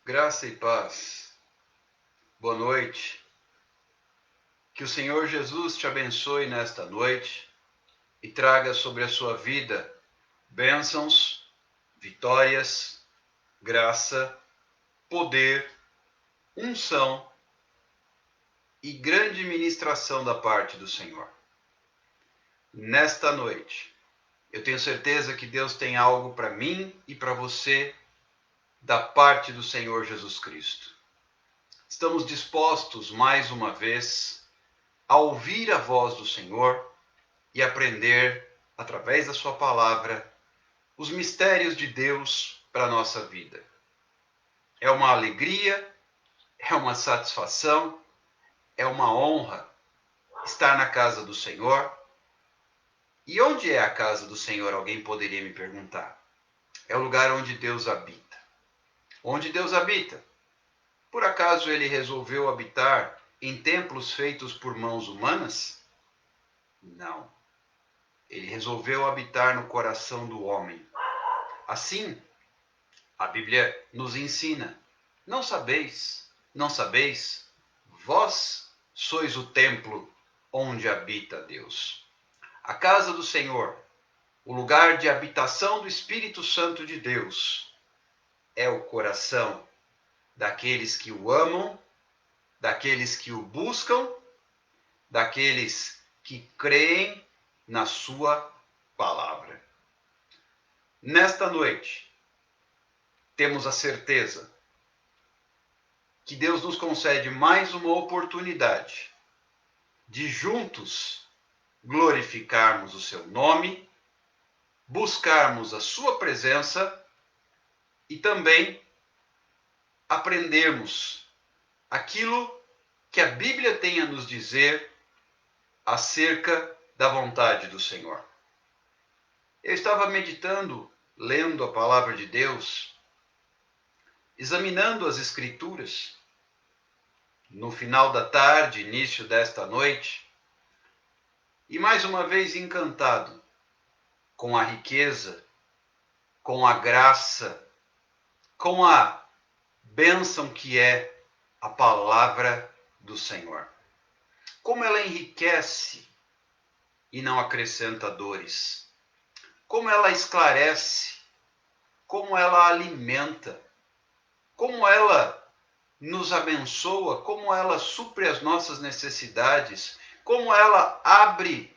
Graça e paz. Boa noite. Que o Senhor Jesus te abençoe nesta noite e traga sobre a sua vida bênçãos, vitórias, graça, poder, unção e grande ministração da parte do Senhor. Nesta noite, eu tenho certeza que Deus tem algo para mim e para você da parte do Senhor Jesus Cristo. Estamos dispostos, mais uma vez, a ouvir a voz do Senhor e aprender, através da sua palavra, os mistérios de Deus para a nossa vida. É uma alegria, é uma satisfação, é uma honra estar na casa do Senhor. E onde é a casa do Senhor? Alguém poderia me perguntar. É o lugar onde Deus habita. Onde Deus habita? Por acaso ele resolveu habitar em templos feitos por mãos humanas? Não. Ele resolveu habitar no coração do homem. Assim, a Bíblia nos ensina: não sabeis, vós sois o templo onde habita Deus. A casa do Senhor, o lugar de habitação do Espírito Santo de Deus, é o coração daqueles que o amam, daqueles que o buscam, daqueles que creem na sua palavra. Nesta noite, temos a certeza que Deus nos concede mais uma oportunidade de juntos glorificarmos o seu nome, buscarmos a sua presença e também aprendermos aquilo que a Bíblia tem a nos dizer acerca da vontade do Senhor. Eu estava meditando, lendo a palavra de Deus, examinando as Escrituras, no final da tarde, início desta noite, e mais uma vez encantado com a riqueza, com a graça, com a bênção que é a palavra do Senhor. Como ela enriquece e não acrescenta dores. Como ela esclarece, como ela alimenta, como ela nos abençoa, como ela supre as nossas necessidades, como ela abre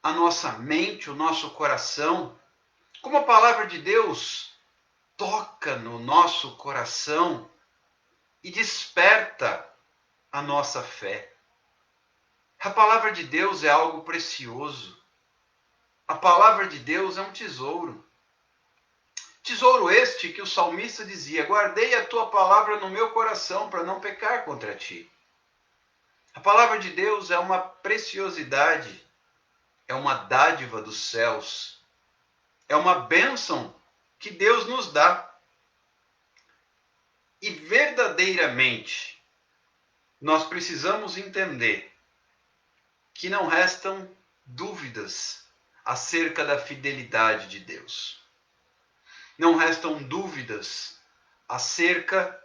a nossa mente, o nosso coração, como a palavra de Deus toca no nosso coração e desperta a nossa fé. A palavra de Deus é algo precioso. A palavra de Deus é um tesouro. Tesouro este que o salmista dizia: guardei a tua palavra no meu coração para não pecar contra ti. A palavra de Deus é uma preciosidade, é uma dádiva dos céus, é uma bênção que Deus nos dá. E verdadeiramente, nós precisamos entender que não restam dúvidas acerca da fidelidade de Deus. Não restam dúvidas acerca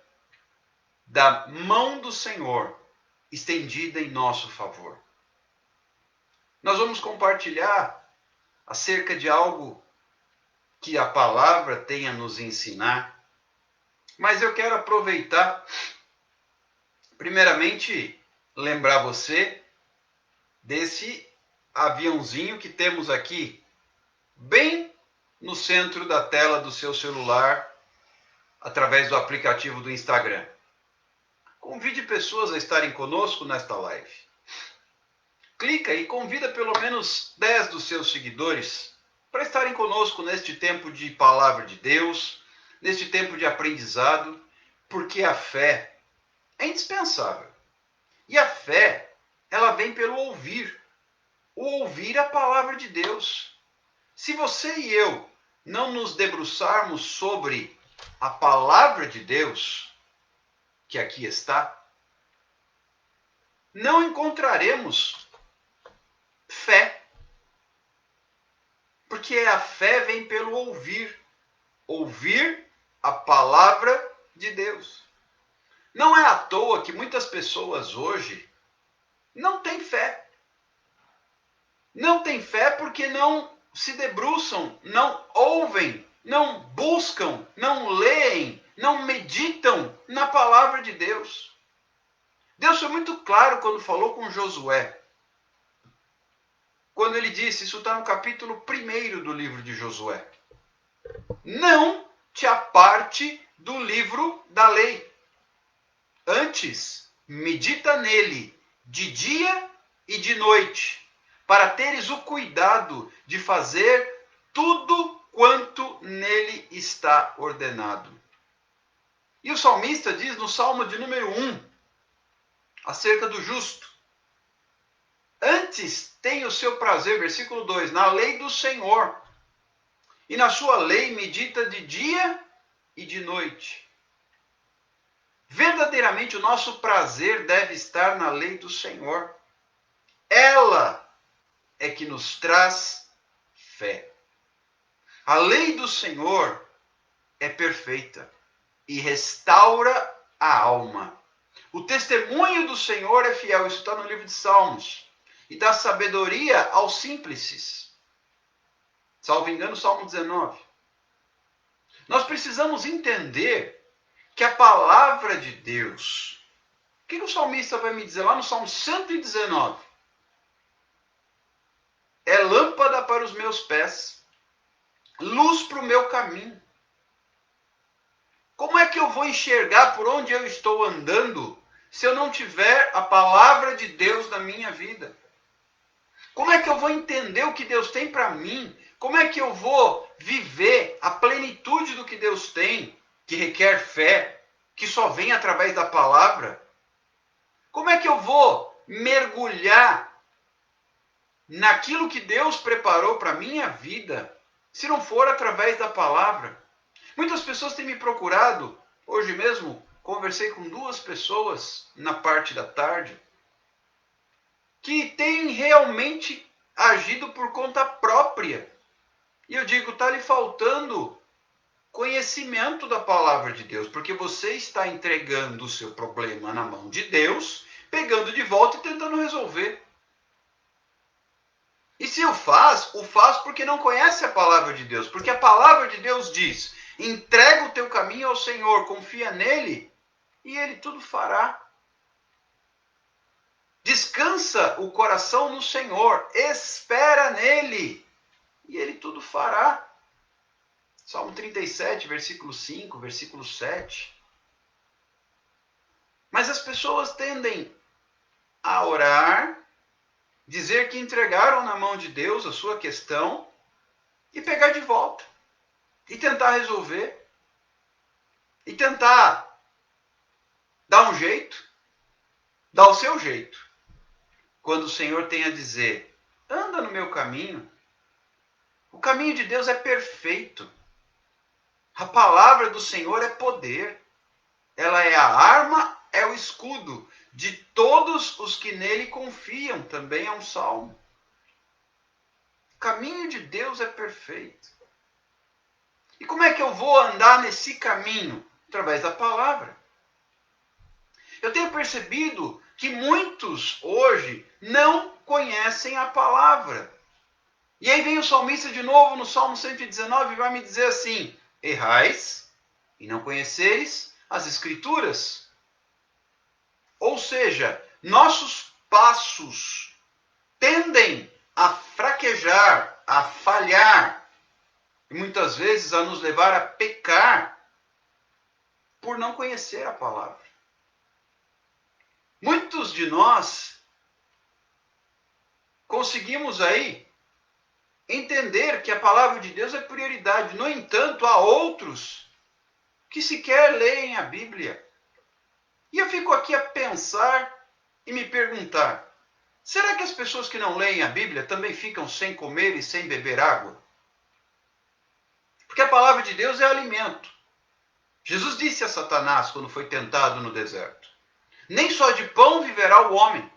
da mão do Senhor estendida em nosso favor. Nós vamos compartilhar acerca de algo que a palavra tem a nos ensinar, mas eu quero aproveitar, primeiramente, lembrar você desse aviãozinho que temos aqui, bem no centro da tela do seu celular, através do aplicativo do Instagram. Convide pessoas a estarem conosco nesta live. Clica e convida pelo menos 10 dos seus seguidores para estarem conosco neste tempo de palavra de Deus, neste tempo de aprendizado, porque a fé é indispensável. E a fé, ela vem pelo ouvir. O ouvir a palavra de Deus. Se você e eu não nos debruçarmos sobre a palavra de Deus, que aqui está, não encontraremos fé. Porque a fé vem pelo ouvir. Ouvir a palavra de Deus. Não é à toa que muitas pessoas hoje não têm fé. Não têm fé porque não se debruçam, não ouvem, não buscam, não leem, não meditam na palavra de Deus. Deus foi muito claro quando falou com Josué. Quando ele disse, isso está no capítulo 1 do livro de Josué. Não te aparte do livro da lei. Antes, medita nele de dia e de noite, para teres o cuidado de fazer tudo quanto nele está ordenado. E o salmista diz no Salmo de número 1, acerca do justo: antes tem o seu prazer, versículo 2, na lei do Senhor, e na sua lei medita de dia e de noite. Verdadeiramente o nosso prazer deve estar na lei do Senhor. Ela é que nos traz fé. A lei do Senhor é perfeita e restaura a alma. O testemunho do Senhor é fiel. Isso está no livro de Salmos. E dá sabedoria aos simples. Salvo engano, Salmo 19. Nós precisamos entender que a palavra de Deus... O que o salmista vai me dizer lá no Salmo 119? É lâmpada para os meus pés, luz para o meu caminho. Como é que eu vou enxergar por onde eu estou andando se eu não tiver a palavra de Deus na minha vida? Como é que eu vou entender o que Deus tem para mim? Como é que eu vou viver a plenitude do que Deus tem, que requer fé, que só vem através da palavra? Como é que eu vou mergulhar naquilo que Deus preparou para a minha vida, se não for através da palavra? Muitas pessoas têm me procurado. Hoje mesmo, conversei com 2 pessoas na parte da tarde, que têm realmente agido por conta própria. E eu digo, está lhe faltando conhecimento da palavra de Deus, porque você está entregando o seu problema na mão de Deus, pegando de volta e tentando resolver. E se o faz porque não conhece a palavra de Deus, porque a palavra de Deus diz: entrega o teu caminho ao Senhor, confia nele e ele tudo fará. Descansa o coração no Senhor, espera nele e ele tudo fará. Salmo 37, versículo 5, versículo 7. Mas as pessoas tendem a orar, dizer que entregaram na mão de Deus a sua questão e pegar de volta. E tentar resolver. E tentar dar um jeito. Dar o seu jeito. Quando o Senhor tem a dizer: anda no meu caminho. O caminho de Deus é perfeito. A palavra do Senhor é poder. Ela é a arma, é o escudo de todos os que nele confiam. Também é um salmo. O caminho de Deus é perfeito. E como é que eu vou andar nesse caminho? Através da palavra. Eu tenho percebido que muitos hoje não conhecem a palavra. E aí vem o salmista de novo no Salmo 119 e vai me dizer assim: errais e não conheceis as Escrituras. Ou seja, nossos passos tendem a fraquejar, a falhar, e muitas vezes a nos levar a pecar por não conhecer a palavra. Muitos de nós conseguimos aí entender que a palavra de Deus é prioridade. No entanto, há outros que sequer leem a Bíblia. E eu fico aqui a pensar e me perguntar: será que as pessoas que não leem a Bíblia também ficam sem comer e sem beber água? Porque a palavra de Deus é alimento. Jesus disse a Satanás quando foi tentado no deserto: nem só de pão viverá o homem,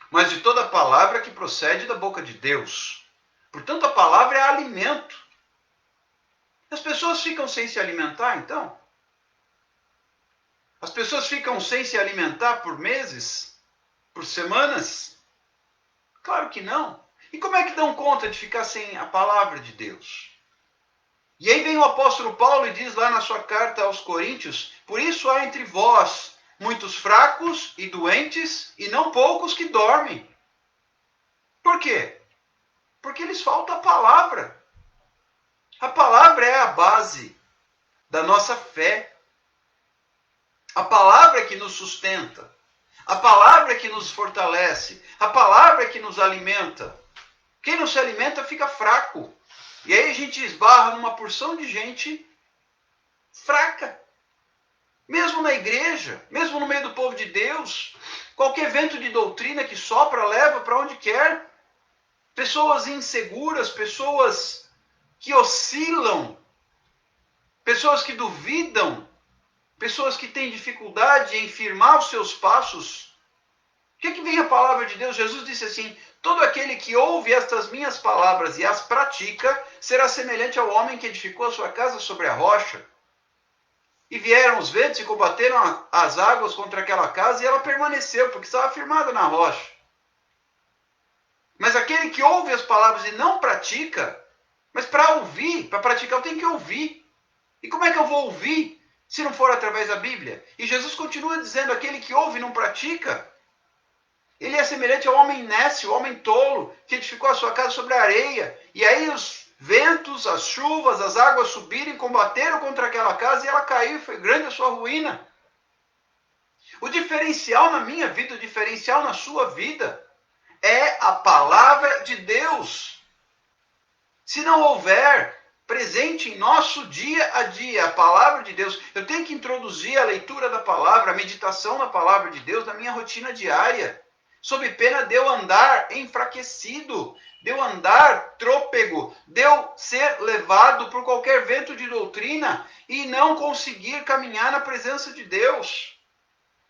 mas de toda palavra que procede da boca de Deus. Portanto, a palavra é alimento. As pessoas ficam sem se alimentar, então? As pessoas ficam sem se alimentar por meses? Por semanas? Claro que não. E como é que dão conta de ficar sem a palavra de Deus? E aí vem o apóstolo Paulo e diz lá na sua carta aos Coríntios: por isso há entre vós muitos fracos e doentes, e não poucos que dormem. Por quê? Porque lhes falta a palavra. A palavra é a base da nossa fé. A palavra é que nos sustenta. A palavra é que nos fortalece. A palavra é que nos alimenta. Quem não se alimenta fica fraco. E aí a gente esbarra numa porção de gente fraca. Mesmo na igreja, mesmo no meio do povo de Deus, qualquer vento de doutrina que sopra leva para onde quer. Pessoas inseguras, pessoas que oscilam, pessoas que duvidam, pessoas que têm dificuldade em firmar os seus passos. O que é que vem a palavra de Deus? Jesus disse assim: todo aquele que ouve estas minhas palavras e as pratica, será semelhante ao homem que edificou a sua casa sobre a rocha. E vieram os ventos e combateram as águas contra aquela casa, e ela permaneceu, porque estava firmada na rocha. Mas aquele que ouve as palavras e não pratica, mas para ouvir, para praticar, eu tenho que ouvir. E como é que eu vou ouvir se não for através da Bíblia? E Jesus continua dizendo: aquele que ouve e não pratica, ele é semelhante ao homem nécio, ao homem tolo, que edificou a sua casa sobre a areia. E aí os ventos, as chuvas, as águas subiram e combateram contra aquela casa, e ela caiu, e foi grande a sua ruína. O diferencial na minha vida, o diferencial na sua vida, é a palavra de Deus. Se não houver presente em nosso dia a dia a palavra de Deus, eu tenho que introduzir a leitura da palavra, a meditação na palavra de Deus na minha rotina diária, sob pena de eu andar enfraquecido, de eu andar trôpego, de eu ser levado por qualquer vento de doutrina e não conseguir caminhar na presença de Deus.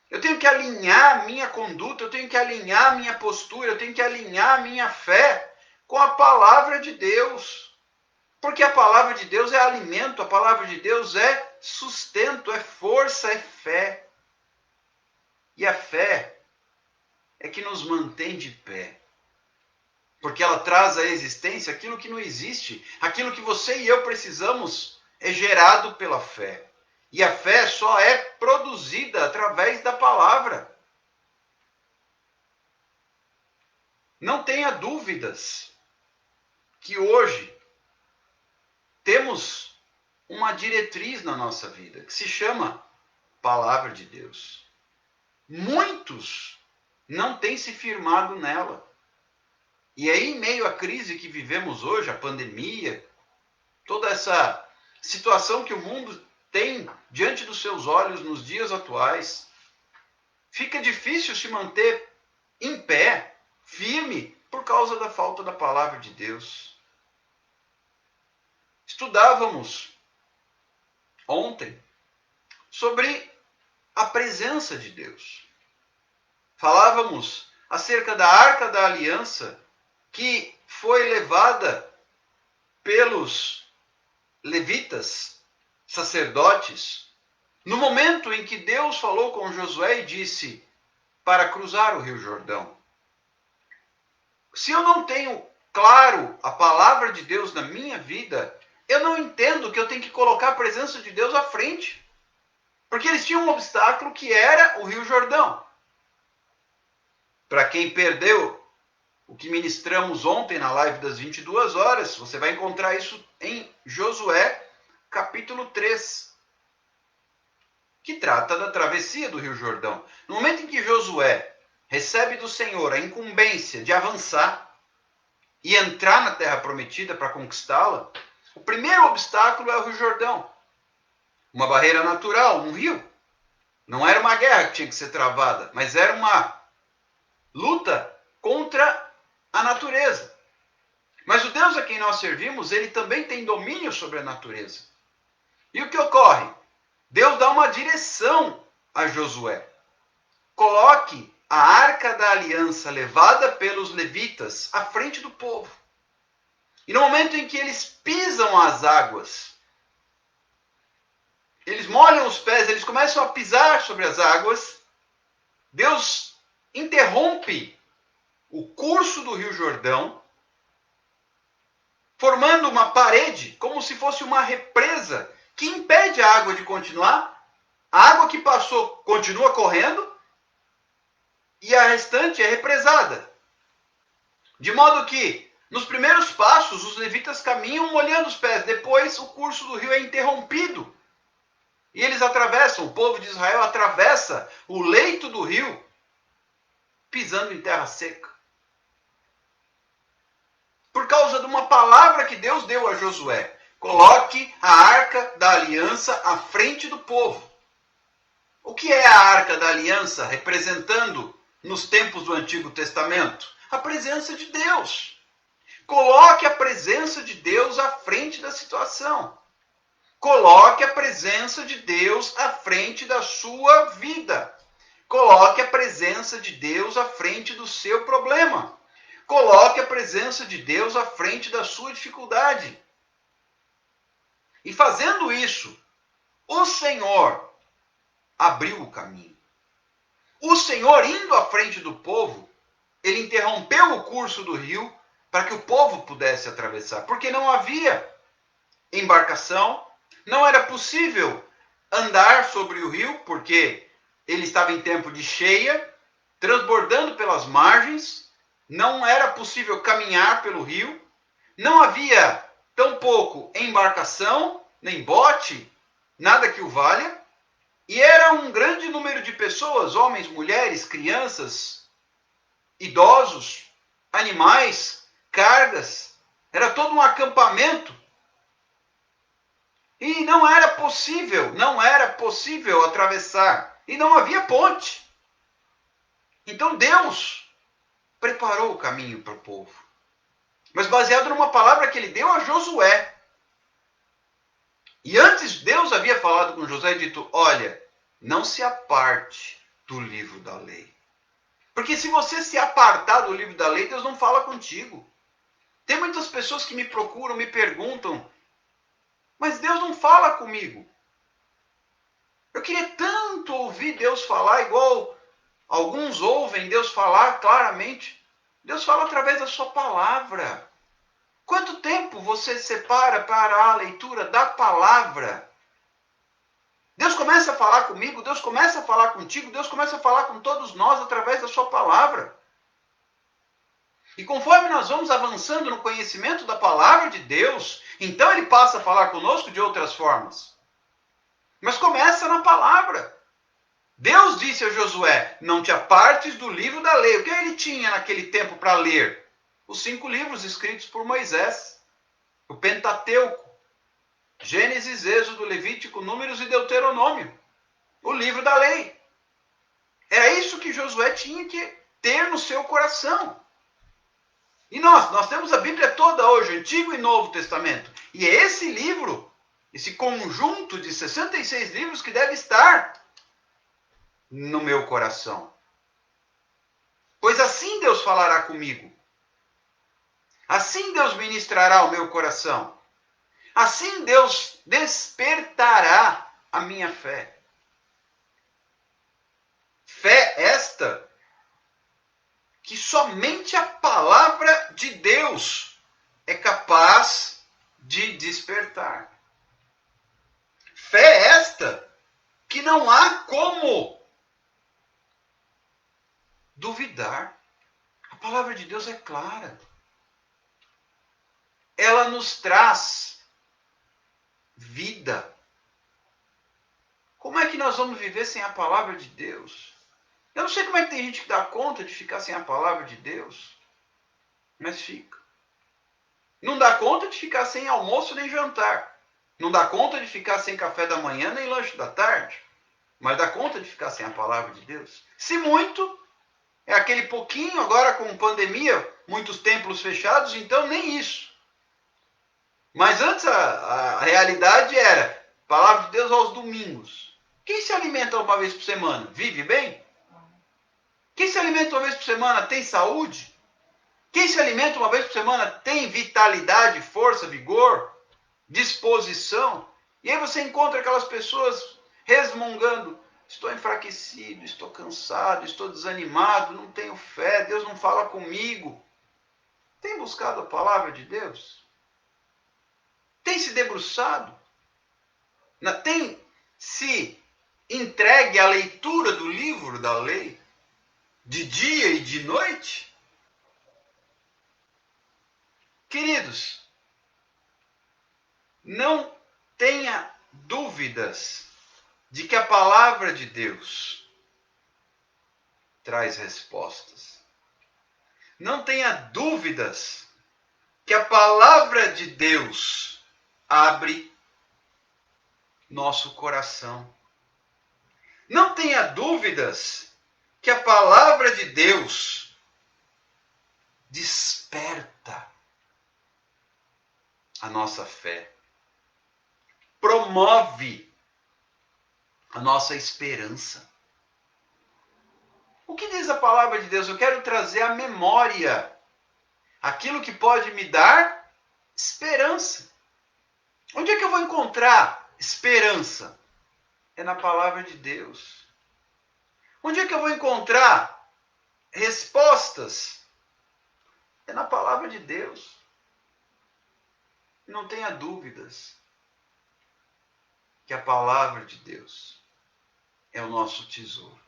Eu tenho que alinhar minha conduta, eu tenho que alinhar minha postura, eu tenho que alinhar minha fé com a palavra de Deus. Porque a palavra de Deus é alimento, a palavra de Deus é sustento, é força, é fé. E a fé é que nos mantém de pé. Porque ela traz à existência aquilo que não existe. Aquilo que você e eu precisamos é gerado pela fé. E a fé só é produzida através da palavra. Não tenha dúvidas que hoje temos uma diretriz na nossa vida que se chama Palavra de Deus. Muitos não têm se firmado nela. E aí, em meio à crise que vivemos hoje, a pandemia, toda essa situação que o mundo tem diante dos seus olhos nos dias atuais, fica difícil se manter em pé, firme, por causa da falta da palavra de Deus. Estudávamos ontem sobre a presença de Deus. Falávamos acerca da Arca da Aliança, que foi levada pelos levitas, sacerdotes, no momento em que Deus falou com Josué e disse para cruzar o Rio Jordão. Se eu não tenho claro a palavra de Deus na minha vida, eu não entendo que eu tenho que colocar a presença de Deus à frente. Porque eles tinham um obstáculo que era o Rio Jordão. Para quem perdeu o que ministramos ontem na live das 22 horas, você vai encontrar isso em Josué, capítulo 3, que trata da travessia do Rio Jordão. No momento em que Josué recebe do Senhor a incumbência de avançar e entrar na terra prometida para conquistá-la, o primeiro obstáculo é o Rio Jordão. Uma barreira natural, um rio. Não era uma guerra que tinha que ser travada, mas era uma luta contra a natureza. Mas o Deus a quem nós servimos, ele também tem domínio sobre a natureza. E o que ocorre? Deus dá uma direção a Josué. Coloque a Arca da Aliança levada pelos levitas à frente do povo. E no momento em que eles pisam as águas, eles molham os pés, eles começam a pisar sobre as águas. Deus interrompe o curso do Rio Jordão, formando uma parede, como se fosse uma represa, que impede a água de continuar. A água que passou continua correndo e a restante é represada. De modo que, nos primeiros passos, os levitas caminham molhando os pés. Depois, o curso do rio é interrompido. E eles atravessam, o povo de Israel atravessa o leito do rio, pisando em terra seca. Por causa de uma palavra que Deus deu a Josué. Coloque a arca da aliança à frente do povo. O que é a arca da aliança representando nos tempos do Antigo Testamento? A presença de Deus. Coloque a presença de Deus à frente da situação. Coloque a presença de Deus à frente da sua vida. Coloque a presença de Deus à frente do seu problema. Coloque a presença de Deus à frente da sua dificuldade. E fazendo isso, o Senhor abriu o caminho. O Senhor, indo à frente do povo, ele interrompeu o curso do rio para que o povo pudesse atravessar, porque não havia embarcação, não era possível andar sobre o rio, porque ele estava em tempo de cheia, transbordando pelas margens, não era possível caminhar pelo rio, não havia tampouco embarcação, nem bote, nada que o valha, e era um grande número de pessoas, homens, mulheres, crianças, idosos, animais, cargas, era todo um acampamento. E não era possível atravessar, e não havia ponte. Então Deus preparou o caminho para o povo, mas baseado numa palavra que ele deu a Josué. E antes Deus havia falado com Josué e dito: olha, não se aparte do livro da lei. Porque se você se apartar do livro da lei, Deus não fala contigo. Tem muitas pessoas que me procuram, me perguntam: mas Deus não fala comigo. Eu queria tanto ouvir Deus falar, igual alguns ouvem Deus falar claramente. Deus fala através da sua palavra. Quanto tempo você separa para a leitura da palavra? Deus começa a falar comigo, Deus começa a falar contigo, Deus começa a falar com todos nós através da sua palavra. E conforme nós vamos avançando no conhecimento da palavra de Deus, então ele passa a falar conosco de outras formas. Mas começa na palavra. Deus disse a Josué: não te apartes do livro da lei. O que ele tinha naquele tempo para ler? Os 5 livros escritos por Moisés. O Pentateuco. Gênesis, Êxodo, Levítico, Números e Deuteronômio. O livro da lei. Era isso que Josué tinha que ter no seu coração. E nós temos a Bíblia toda hoje, Antigo e Novo Testamento. E é esse livro, esse conjunto de 66 livros que deve estar no meu coração. Pois assim Deus falará comigo. Assim Deus ministrará ao meu coração. Assim Deus despertará a minha fé. Fé esta que somente a palavra de Deus é capaz de despertar. Fé esta que não há como duvidar. A palavra de Deus é clara. Ela nos traz vida. Como é que nós vamos viver sem a palavra de Deus? Eu não sei como é que tem gente que dá conta de ficar sem a palavra de Deus, mas fica. Não dá conta de ficar sem almoço nem jantar. Não dá conta de ficar sem café da manhã nem lanche da tarde. Mas dá conta de ficar sem a palavra de Deus. Se muito, é aquele pouquinho, agora com pandemia, muitos templos fechados, então nem isso. Mas antes a realidade era palavra de Deus aos domingos. Quem se alimenta uma vez por semana? Vive bem? Quem se alimenta uma vez por semana tem saúde? Quem se alimenta uma vez por semana tem vitalidade, força, vigor, disposição? E aí você encontra aquelas pessoas resmungando: estou enfraquecido, estou cansado, estou desanimado, não tenho fé, Deus não fala comigo. Tem buscado a palavra de Deus? Tem se debruçado? Tem se entregue à leitura do livro da lei, de dia e de noite? Queridos, não tenha dúvidas de que a palavra de Deus traz respostas. Não tenha dúvidas que a palavra de Deus abre nosso coração. Não tenha dúvidas que a palavra de Deus desperta a nossa fé, promove a nossa esperança. O que diz a palavra de Deus? Eu quero trazer à memória aquilo que pode me dar esperança. Onde é que eu vou encontrar esperança? É na palavra de Deus. Onde é que eu vou encontrar respostas? É na palavra de Deus. Não tenha dúvidas que a palavra de Deus é o nosso tesouro.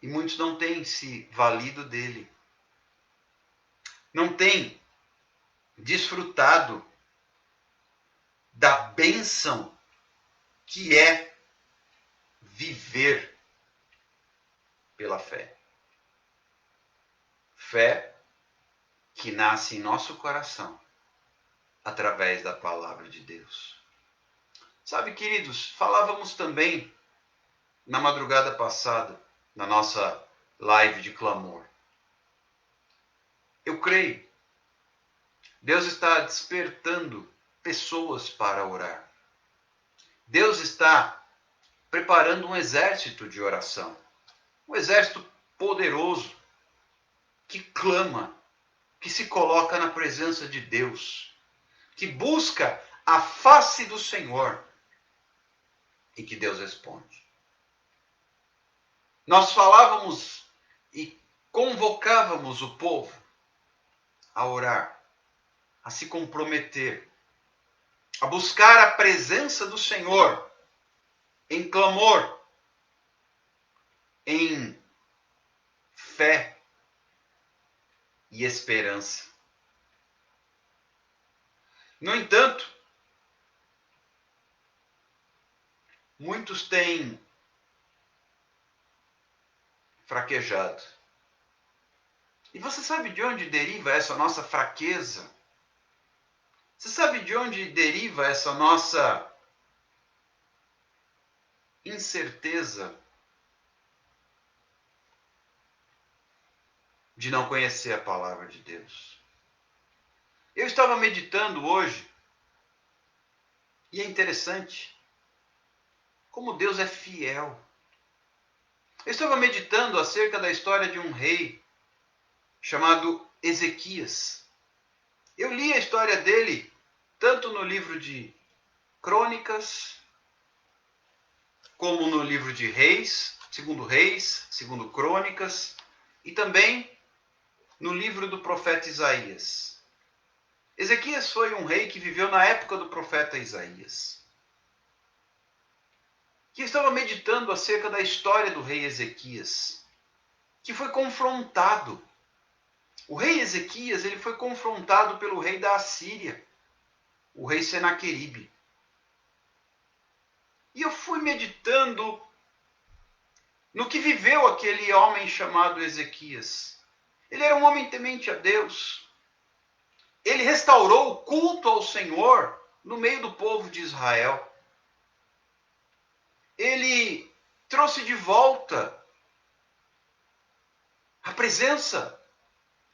E muitos não têm se valido dele. Não têm desfrutado da bênção que é viver pela fé. Fé que nasce em nosso coração através da palavra de Deus. Sabe, queridos, falávamos também na madrugada passada, na nossa live de clamor. Eu creio, Deus está despertando pessoas para orar. Deus está preparando um exército de oração. Um exército poderoso que clama, que se coloca na presença de Deus, que busca a face do Senhor e que Deus responde. Nós falávamos e convocávamos o povo a orar, a se comprometer, a buscar a presença do Senhor em clamor, em fé e esperança. No entanto, muitos têm fraquejado. E você sabe de onde deriva essa nossa fraqueza? Você sabe de onde deriva essa nossa incerteza de não conhecer a palavra de Deus? Eu estava meditando hoje e é interessante como Deus é fiel. Eu estava meditando acerca da história de um rei chamado Ezequias. Eu li a história dele tanto no livro de Crônicas, como no livro de Reis, segundo Crônicas, e também no livro do profeta Isaías. Ezequias foi um rei que viveu na época do profeta Isaías. Que estava meditando acerca da história do rei Ezequias, que foi confrontado. O rei Ezequias, ele foi confrontado pelo rei da Assíria, o rei Senaqueribe. E eu fui meditando no que viveu aquele homem chamado Ezequias. Ele era um homem temente a Deus. Ele restaurou o culto ao Senhor no meio do povo de Israel. Ele trouxe de volta a presença,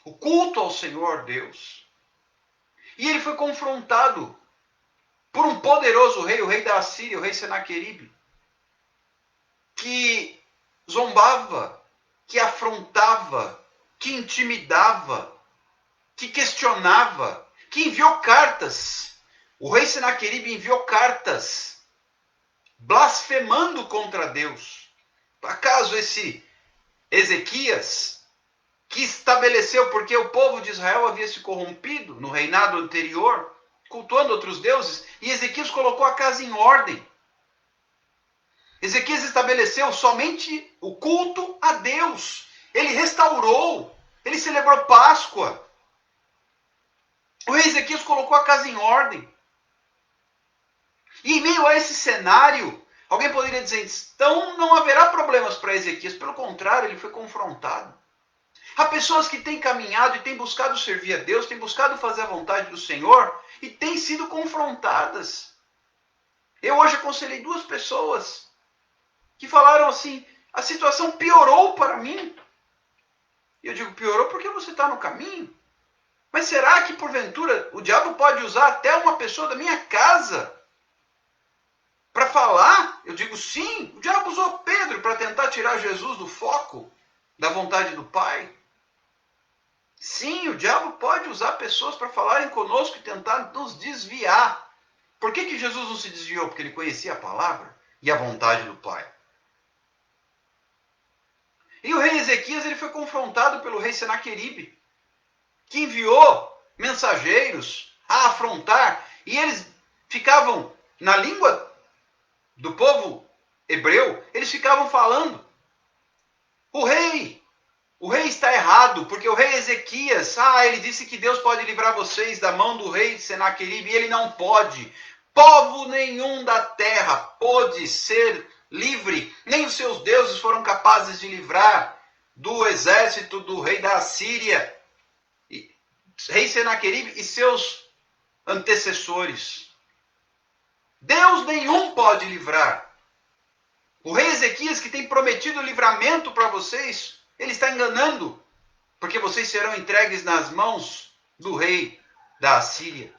o culto ao Senhor Deus. E ele foi confrontado por um poderoso rei, o rei da Assíria, o rei Senaqueribe, que zombava, que afrontava, que intimidava, que questionava, que enviou cartas O rei Senaqueribe enviou cartas blasfemando contra Deus. Acaso esse Ezequias, que estabeleceu, porque o povo de Israel havia se corrompido no reinado anterior, cultuando outros deuses, e Ezequias colocou a casa em ordem. Ezequias estabeleceu somente o culto a Deus. Ele restaurou, ele celebrou Páscoa. O rei Ezequias colocou a casa em ordem. E em meio a esse cenário, alguém poderia dizer, então não haverá problemas para Ezequias. Pelo contrário, ele foi confrontado. Há pessoas que têm caminhado e têm buscado servir a Deus, têm buscado fazer a vontade do Senhor e têm sido confrontadas. Eu hoje aconselhei 2 pessoas que falaram assim, a situação piorou para mim. E eu digo, piorou porque você está no caminho. Mas será que porventura o diabo pode usar até uma pessoa da minha casa para falar? Eu digo, sim, o diabo usou Pedro para tentar tirar Jesus do foco da vontade do Pai. Sim, o diabo pode usar pessoas para falarem conosco e tentar nos desviar. Por que Jesus não se desviou? Porque ele conhecia a palavra e a vontade do Pai. E o rei Ezequias ele foi confrontado pelo rei Senaqueribe, que enviou mensageiros a afrontar, e eles ficavam, na língua do povo hebreu, eles ficavam falando, o rei está errado, porque o rei Ezequias, ele disse que Deus pode livrar vocês da mão do rei Senaqueribe, e ele não pode. Povo nenhum da terra pôde ser livre, nem os seus deuses foram capazes de livrar do exército do rei da Assíria, rei Senaqueribe e seus antecessores. Deus nenhum pode livrar. O rei Ezequias, que tem prometido livramento para vocês, ele está enganando, porque vocês serão entregues nas mãos do rei da Assíria.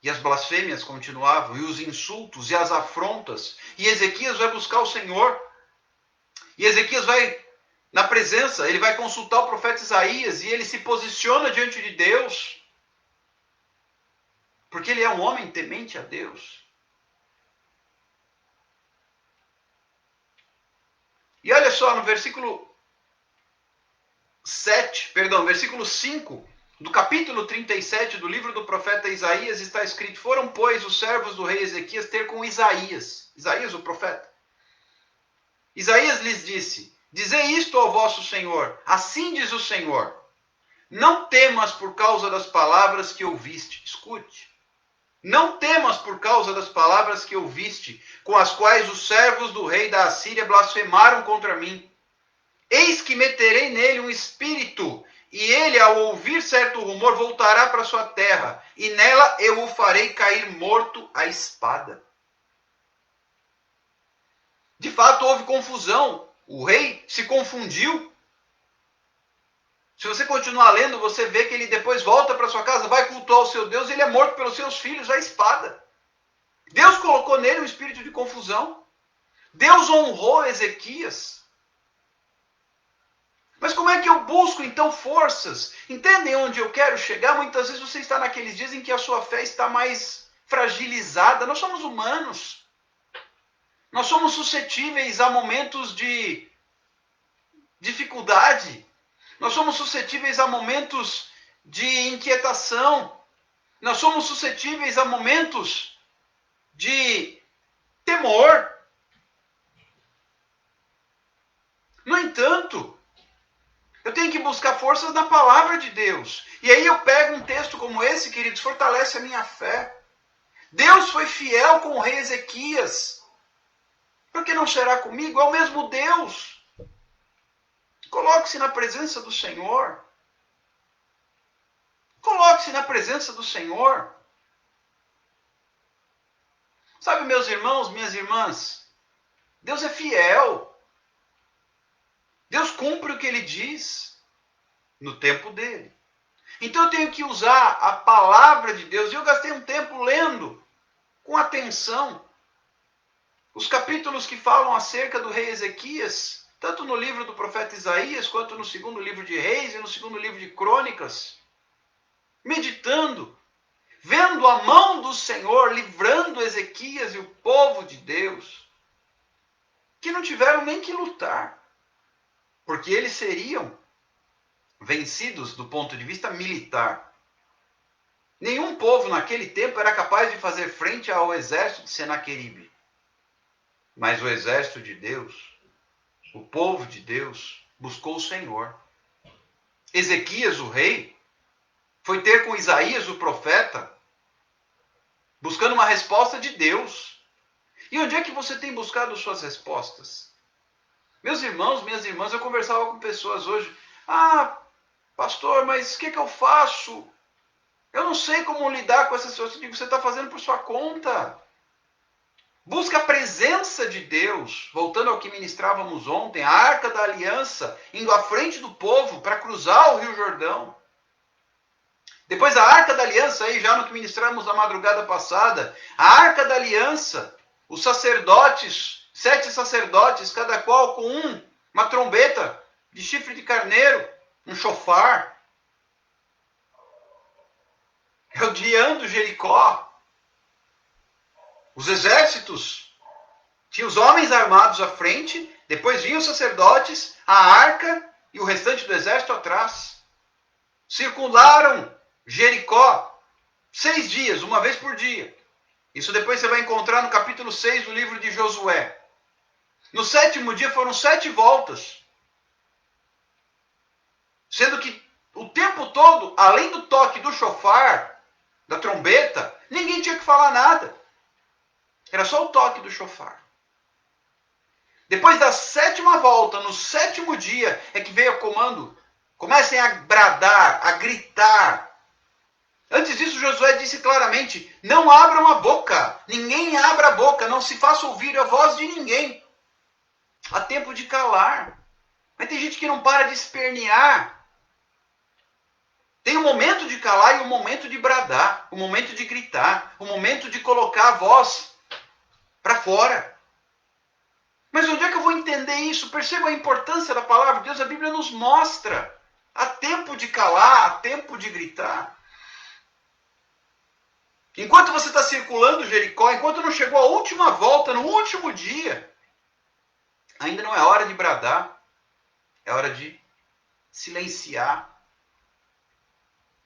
E as blasfêmias continuavam, e os insultos, e as afrontas. E Ezequias vai buscar o Senhor. E Ezequias vai na presença, ele vai consultar o profeta Isaías, e ele se posiciona diante de Deus. Porque ele é um homem temente a Deus. E olha só, no versículo 5 do capítulo 37 do livro do profeta Isaías está escrito, foram, pois, os servos do rei Ezequias ter com Isaías, o profeta. Isaías lhes disse, dizei isto ao vosso Senhor, assim diz o Senhor, não temas por causa das palavras que ouviste, escute, não temas por causa das palavras que ouviste, com as quais os servos do rei da Assíria blasfemaram contra mim. Eis que meterei nele um espírito, e ele, ao ouvir certo rumor, voltará para sua terra, e nela eu o farei cair morto à espada. De fato, houve confusão. O rei se confundiu. Se você continuar lendo, você vê que ele depois volta para sua casa, vai cultuar o seu Deus, e ele é morto pelos seus filhos à espada. Deus colocou nele um espírito de confusão. Deus honrou Ezequias. Mas como é que eu busco, então, forças? Entendem onde eu quero chegar? Muitas vezes você está naqueles dias em que a sua fé está mais fragilizada. Nós somos humanos. Nós somos suscetíveis a momentos de dificuldade. Nós somos suscetíveis a momentos de inquietação. Nós somos suscetíveis a momentos de temor. No entanto, eu tenho que buscar forças na palavra de Deus. E aí eu pego um texto como esse, queridos, fortalece a minha fé. Deus foi fiel com o rei Ezequias. Por que não será comigo? É o mesmo Deus. Coloque-se na presença do Senhor. Coloque-se na presença do Senhor. Sabe, meus irmãos, minhas irmãs, Deus é fiel. Deus cumpre o que Ele diz no tempo dele. Então eu tenho que usar a palavra de Deus. E eu gastei um tempo lendo com atenção os capítulos que falam acerca do rei Ezequias, tanto no livro do profeta Isaías, quanto no segundo livro de Reis e no segundo livro de Crônicas. Meditando. vendo a mão do Senhor livrando Ezequias e o povo de Deus, que não tiveram nem que lutar, porque eles seriam vencidos do ponto de vista militar. Nenhum povo naquele tempo era capaz de fazer frente ao exército de Senaqueribe. Mas o exército de Deus, o povo de Deus, buscou o Senhor. Ezequias, o rei, foi ter com Isaías, o profeta, buscando uma resposta de Deus. E onde é que você tem buscado suas respostas? Meus irmãos, minhas irmãs, eu conversava com pessoas hoje. Ah, pastor, mas o que eu faço? Eu não sei como lidar com essa situação. Eu digo, você está fazendo por sua conta. Busca a presença de Deus. Voltando ao que ministrávamos ontem, a Arca da Aliança, indo à frente do povo para cruzar o Rio Jordão. Depois a Arca da Aliança, aí já no que ministramos na madrugada passada, a Arca da Aliança, os sacerdotes, 7 sacerdotes, cada qual com uma trombeta de chifre de carneiro, um chofar, rodeando Jericó. Os exércitos, tinha os homens armados à frente, depois vinham os sacerdotes, a arca e o restante do exército atrás. Circularam Jericó 6 dias, uma vez por dia. Isso depois você vai encontrar no capítulo 6 do livro de Josué. No 7º dia foram 7 voltas. Sendo que o tempo todo, além do toque do chofar, da trombeta, ninguém tinha que falar nada. Era só o toque do chofar. Depois da 7ª volta, no 7º dia, é que veio o comando. Comecem a bradar, a gritar. Antes disso, Josué disse claramente, não abram a boca. Ninguém abra a boca, não se faça ouvir a voz de ninguém. Há tempo de calar. Mas tem gente que não para de espernear. Tem um momento de calar e um momento de bradar, um momento de gritar, um momento de colocar a voz para fora. Mas onde é que eu vou entender isso? Perceba a importância da palavra de Deus. A Bíblia nos mostra. Há tempo de calar, há tempo de gritar. Enquanto você está circulando Jericó, enquanto não chegou a última volta, no último dia, ainda não é hora de bradar. É hora de silenciar.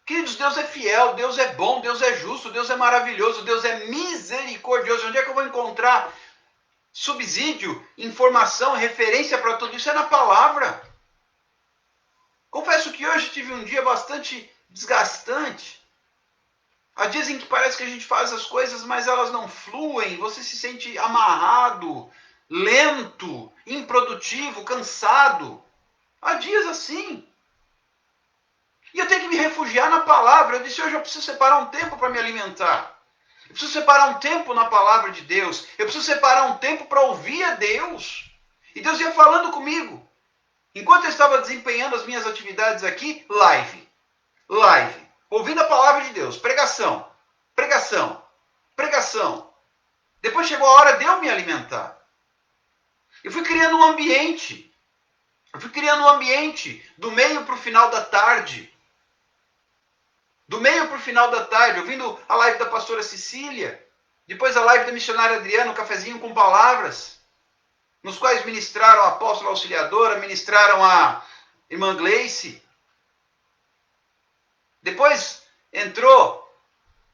Queridos, Deus é fiel, Deus é bom, Deus é justo, Deus é maravilhoso, Deus é misericordioso. Onde é que eu vou encontrar subsídio, informação, referência para tudo isso? É na palavra. Confesso que hoje tive um dia bastante desgastante. Há dias em que parece que a gente faz as coisas, mas elas não fluem. Você se sente amarrado, lento, improdutivo, cansado. Há dias assim. E eu tenho que me refugiar na palavra. Eu disse, hoje eu preciso separar um tempo para me alimentar. Eu preciso separar um tempo na palavra de Deus. Eu preciso separar um tempo para ouvir a Deus. E Deus ia falando comigo. Enquanto eu estava desempenhando as minhas atividades aqui, live. Ouvindo a palavra de Deus. Pregação. Depois chegou a hora de eu me alimentar. Eu fui criando um ambiente. Do meio para o final da tarde. Ouvindo a live da pastora Cecília, depois a live da missionária Adriana, um cafezinho com palavras, nos quais ministraram a apóstola auxiliadora, ministraram a irmã Gleice. Depois entrou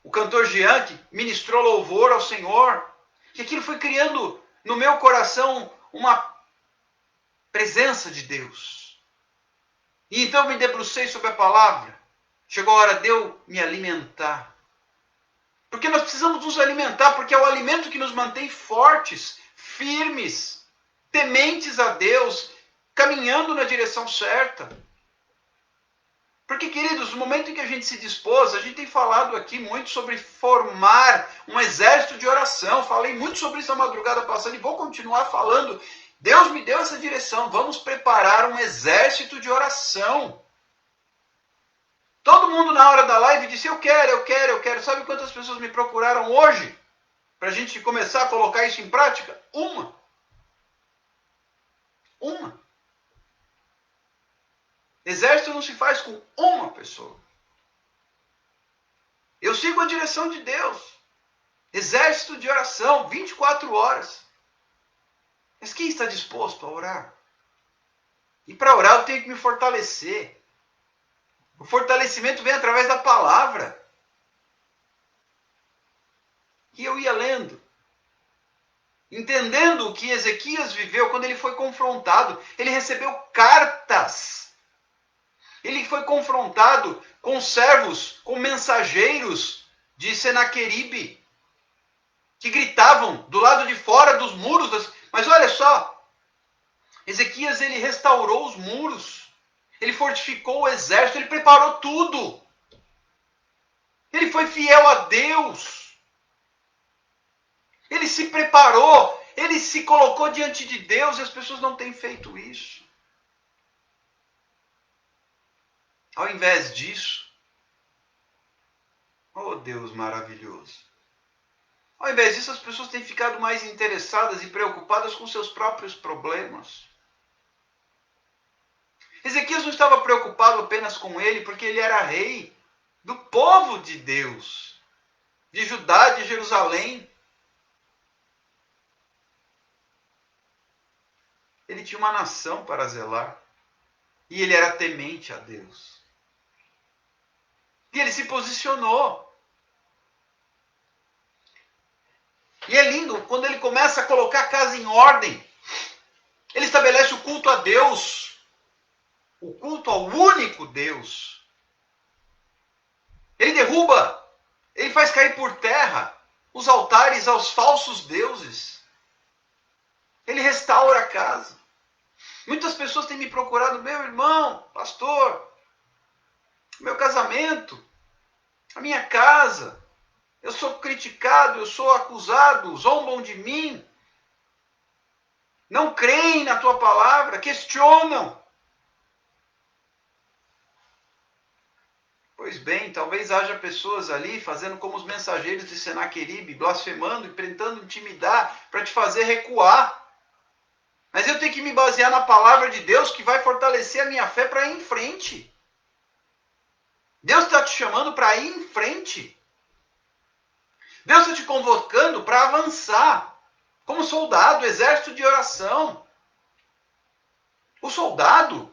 o cantor Jean, que ministrou louvor ao Senhor, que aquilo foi criando no meu coração uma presença de Deus. E então eu me debrucei sobre a palavra. Chegou a hora de eu me alimentar. Porque nós precisamos nos alimentar, porque é o alimento que nos mantém fortes, firmes, tementes a Deus, caminhando na direção certa. Porque, queridos, no momento em que a gente se dispôs, a gente tem falado aqui muito sobre formar um exército de oração. Falei muito sobre isso na madrugada passada e vou continuar falando. Deus me deu essa direção. Vamos preparar um exército de oração. Todo mundo na hora da live disse, eu quero. Sabe quantas pessoas me procuraram hoje? Para a gente começar a colocar isso em prática? Uma. Exército não se faz com uma pessoa. Eu sigo a direção de Deus. Exército de oração, 24 horas. Mas quem está disposto a orar? E para orar eu tenho que me fortalecer. O fortalecimento vem através da palavra. E eu ia lendo, entendendo o que Ezequias viveu quando ele foi confrontado. Ele recebeu cartas. Ele foi confrontado com servos, com mensageiros de Senaqueribe, que gritavam do lado de fora dos muros. Mas olha só, Ezequias ele restaurou os muros, ele fortificou o exército, ele preparou tudo. Ele foi fiel a Deus. Ele se preparou, ele se colocou diante de Deus e as pessoas não têm feito isso. Ao invés disso, oh Deus maravilhoso, ao invés disso as pessoas têm ficado mais interessadas e preocupadas com seus próprios problemas. Ezequias não estava preocupado apenas com ele, porque ele era rei do povo de Deus, de Judá, de Jerusalém. Ele tinha uma nação para zelar. E ele era temente a Deus. E ele se posicionou. E é lindo quando ele começa a colocar a casa em ordem. Ele estabelece o culto a Deus. O culto ao único Deus. Ele derruba, ele faz cair por terra os altares aos falsos deuses. Ele restaura a casa. Muitas pessoas têm me procurado, meu irmão, pastor, meu casamento, a minha casa, eu sou criticado, eu sou acusado, zombam de mim, não creem na tua palavra, questionam. Pois bem, talvez haja pessoas ali fazendo como os mensageiros de Senaqueribe, blasfemando e tentando intimidar para te fazer recuar. Mas eu tenho que me basear na palavra de Deus que vai fortalecer a minha fé para ir em frente. Deus está te chamando para ir em frente. Deus está te convocando para avançar. Como soldado, exército de oração. O soldado,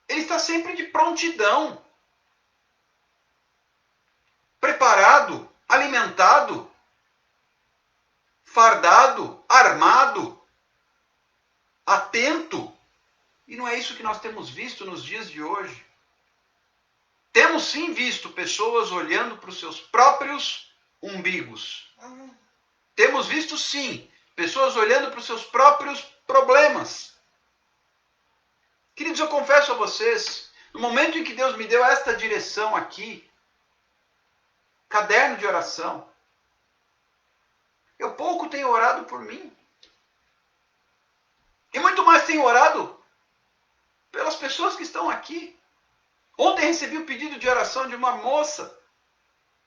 ele está sempre de prontidão. Preparado, alimentado, fardado, armado, atento. E não é isso que nós temos visto nos dias de hoje. Temos sim visto pessoas olhando para os seus próprios umbigos. Temos visto sim pessoas olhando para os seus próprios problemas. Queridos, eu confesso a vocês, no momento em que Deus me deu esta direção aqui, caderno de oração, eu pouco tenho orado por mim. E muito mais tenho orado pelas pessoas que estão aqui. Ontem recebi um pedido de oração de uma moça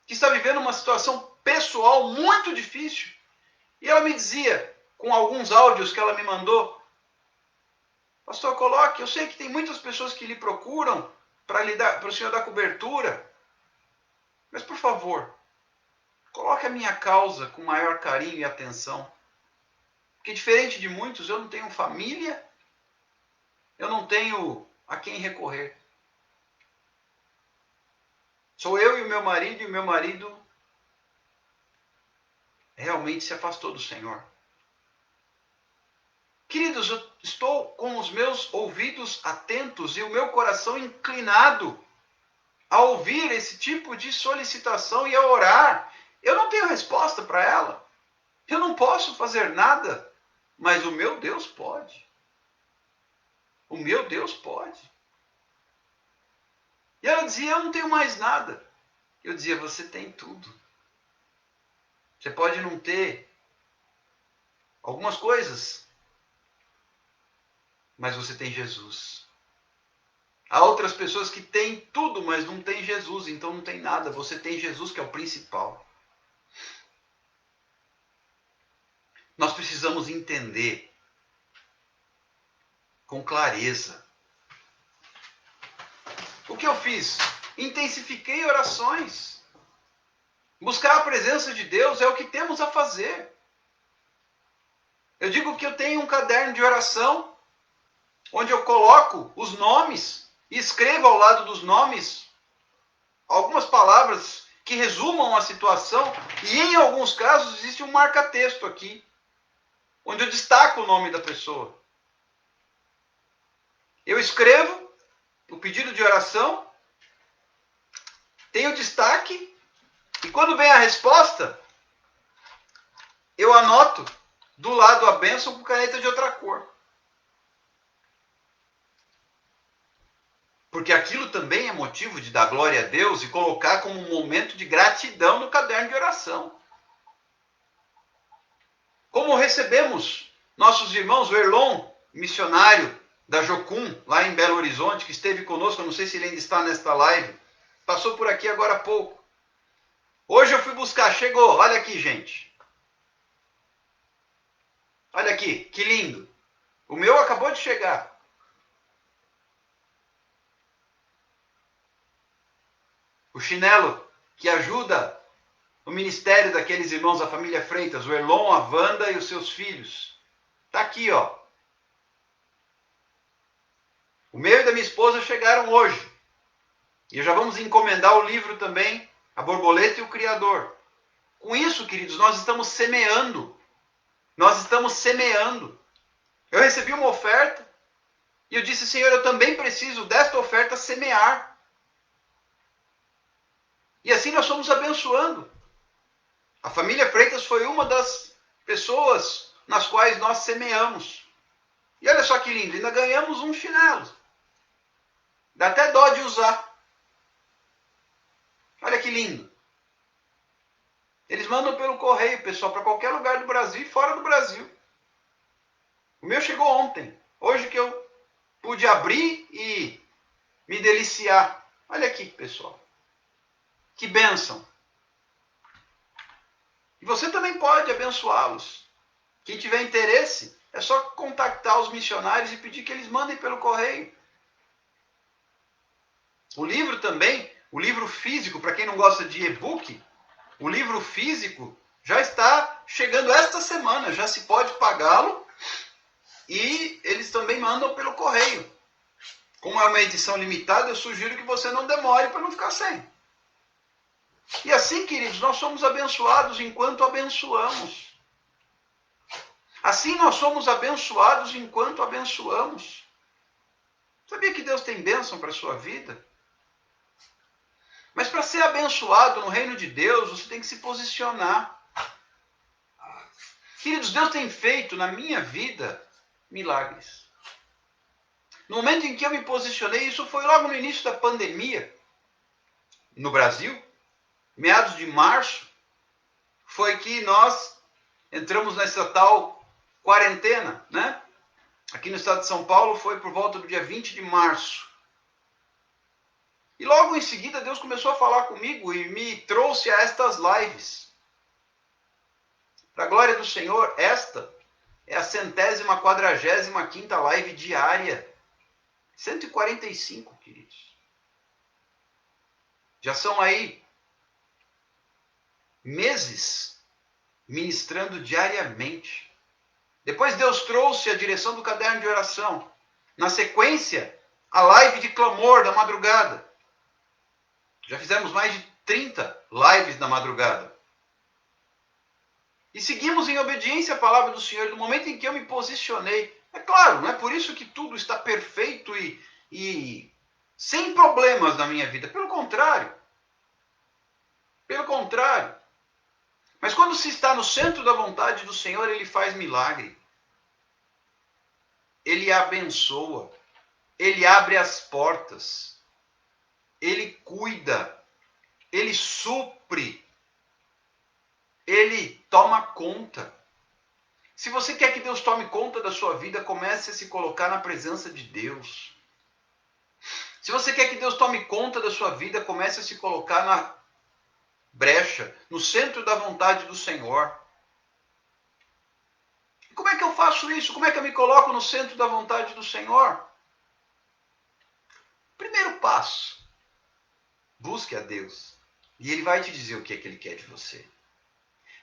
que está vivendo uma situação pessoal muito difícil. E ela me dizia, com alguns áudios que ela me mandou, pastor, coloque, eu sei que tem muitas pessoas que lhe procuram para o senhor dar cobertura, mas por favor, coloque a minha causa com maior carinho e atenção. Porque diferente de muitos, eu não tenho família, eu não tenho a quem recorrer. Sou eu e o meu marido realmente se afastou do Senhor. Queridos, eu estou com os meus ouvidos atentos e o meu coração inclinado a ouvir esse tipo de solicitação e a orar. Eu não tenho resposta para ela. Eu não posso fazer nada, mas o meu Deus pode. O meu Deus pode. E ela dizia, eu não tenho mais nada. Eu dizia, você tem tudo. Você pode não ter algumas coisas, mas você tem Jesus. Há outras pessoas que têm tudo, mas não têm Jesus, então não tem nada. Você tem Jesus, que é o principal. Nós precisamos entender com clareza. O que eu fiz? Intensifiquei orações. Buscar a presença de Deus é o que temos a fazer. Eu digo que eu tenho um caderno de oração, onde eu coloco os nomes e escrevo ao lado dos nomes algumas palavras que resumam a situação, e em alguns casos existe um marca-texto aqui, onde eu destaco o nome da pessoa. Eu escrevo o pedido de oração, tenho destaque, e quando vem a resposta, eu anoto do lado a bênção com caneta de outra cor. Porque aquilo também é motivo de dar glória a Deus e colocar como um momento de gratidão no caderno de oração. Como recebemos nossos irmãos, o Erlon, missionário da Jocum, lá em Belo Horizonte, que esteve conosco, eu não sei se ele ainda está nesta live, passou por aqui agora há pouco. Hoje eu fui buscar, chegou, olha aqui, gente. Olha aqui, que lindo. O meu acabou de chegar. O chinelo que ajuda o ministério daqueles irmãos da família Freitas, o Erlon, a Wanda e os seus filhos. Está aqui, ó. O meu e da minha esposa chegaram hoje. E já vamos encomendar o livro também, A Borboleta e o Criador. Com isso, queridos, nós estamos semeando. Nós estamos semeando. Eu recebi uma oferta e eu disse, Senhor, eu também preciso desta oferta semear. E assim nós fomos abençoando. A família Freitas foi uma das pessoas nas quais nós semeamos. E olha só que lindo, ainda ganhamos um chinelo. Dá até dó de usar. Olha que lindo. Eles mandam pelo correio, pessoal, para qualquer lugar do Brasil e fora do Brasil. O meu chegou ontem. Hoje que eu pude abrir e me deliciar. Olha aqui, pessoal. Que bênção. E você também pode abençoá-los. Quem tiver interesse, é só contactar os missionários e pedir que eles mandem pelo correio. O livro também, o livro físico, para quem não gosta de e-book, o livro físico já está chegando esta semana, já se pode pagá-lo e eles também mandam pelo correio. Como é uma edição limitada, eu sugiro que você não demore para não ficar sem. E assim, queridos, nós somos abençoados enquanto abençoamos. Assim nós somos abençoados enquanto abençoamos. Sabia que Deus tem bênção para a sua vida? Mas para ser abençoado no reino de Deus, você tem que se posicionar. Queridos, Deus tem feito na minha vida milagres. No momento em que eu me posicionei, isso foi logo no início da pandemia, no Brasil, meados de março, foi que nós entramos nessa tal quarentena, né? Aqui no estado de São Paulo foi por volta do dia 20 de março. E logo em seguida Deus começou a falar comigo e me trouxe a estas lives. Para a glória do Senhor, esta é a 145ª live diária. 145, queridos. Já são aí meses ministrando diariamente. Depois Deus trouxe a direção do caderno de oração. Na sequência, a live de clamor da madrugada. Já fizemos mais de 30 lives na madrugada. E seguimos em obediência à palavra do Senhor. No momento em que eu me posicionei, é claro, não é por isso que tudo está perfeito e sem problemas na minha vida. Pelo contrário. Pelo contrário. Mas quando se está no centro da vontade do Senhor, Ele faz milagre. Ele abençoa. Ele abre as portas. Ele cuida. Ele supre. Ele toma conta. Se você quer que Deus tome conta da sua vida, comece a se colocar na presença de Deus. Se você quer que Deus tome conta da sua vida, comece a se colocar na brecha, no centro da vontade do Senhor. E como é que eu faço isso? Como é que eu me coloco no centro da vontade do Senhor? Primeiro passo, busque a Deus. E ele vai te dizer o que é que ele quer de você.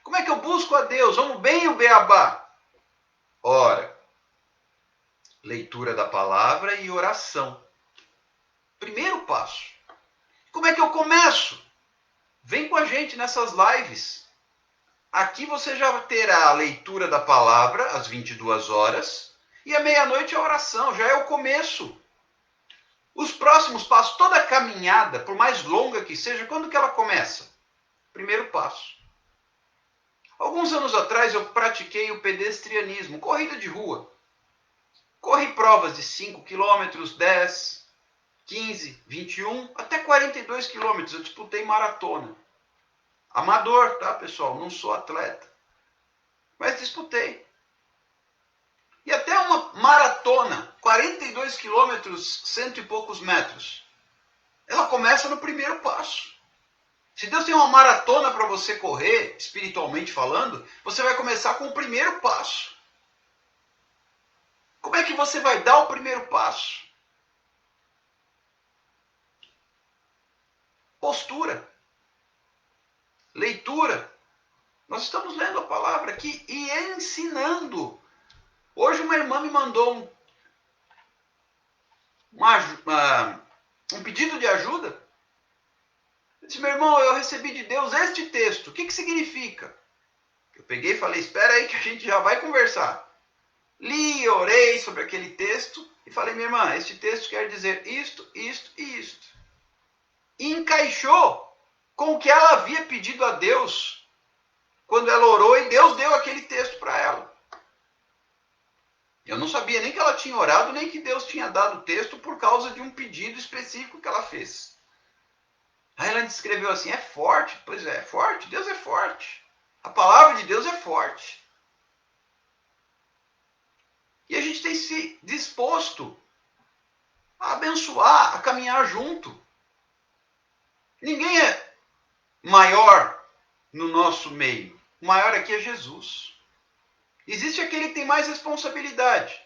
Como é que eu busco a Deus? Vamos bem o beabá. Ora, leitura da palavra e oração. Primeiro passo. Como é que eu começo? Vem com a gente nessas lives. Aqui você já terá a leitura da palavra às 22 horas e à meia-noite a oração. Já é o começo. Os próximos passos, toda a caminhada, por mais longa que seja, quando que ela começa? Primeiro passo. Alguns anos atrás eu pratiquei o pedestrianismo, corrida de rua. Corri provas de 5 quilômetros, 10, 15, 21, até 42 quilômetros. Eu disputei maratona. Amador, tá, pessoal? Não sou atleta. Mas disputei. E até uma maratona, 42 quilômetros, cento e poucos metros, ela começa no primeiro passo. Se Deus tem uma maratona para você correr, espiritualmente falando, você vai começar com o primeiro passo. Como é que você vai dar o primeiro passo? Postura. Leitura. Nós estamos lendo a palavra aqui e ensinando. Hoje uma irmã me mandou um pedido de ajuda. Eu disse, meu irmão, eu recebi de Deus este texto. O que significa? Eu peguei e falei, espera aí que a gente já vai conversar. Li e orei sobre aquele texto e falei, minha irmã, este texto quer dizer isto, isto e isto. E encaixou com o que ela havia pedido a Deus quando ela orou e Deus deu aquele texto para ela. Eu não sabia nem que ela tinha orado, nem que Deus tinha dado o texto por causa de um pedido específico que ela fez. Aí ela descreveu assim, é forte. Pois é forte, Deus é forte. A palavra de Deus é forte. E a gente tem se disposto a abençoar, a caminhar junto. Ninguém é maior no nosso meio. O maior aqui é Jesus. Existe aquele que tem mais responsabilidade.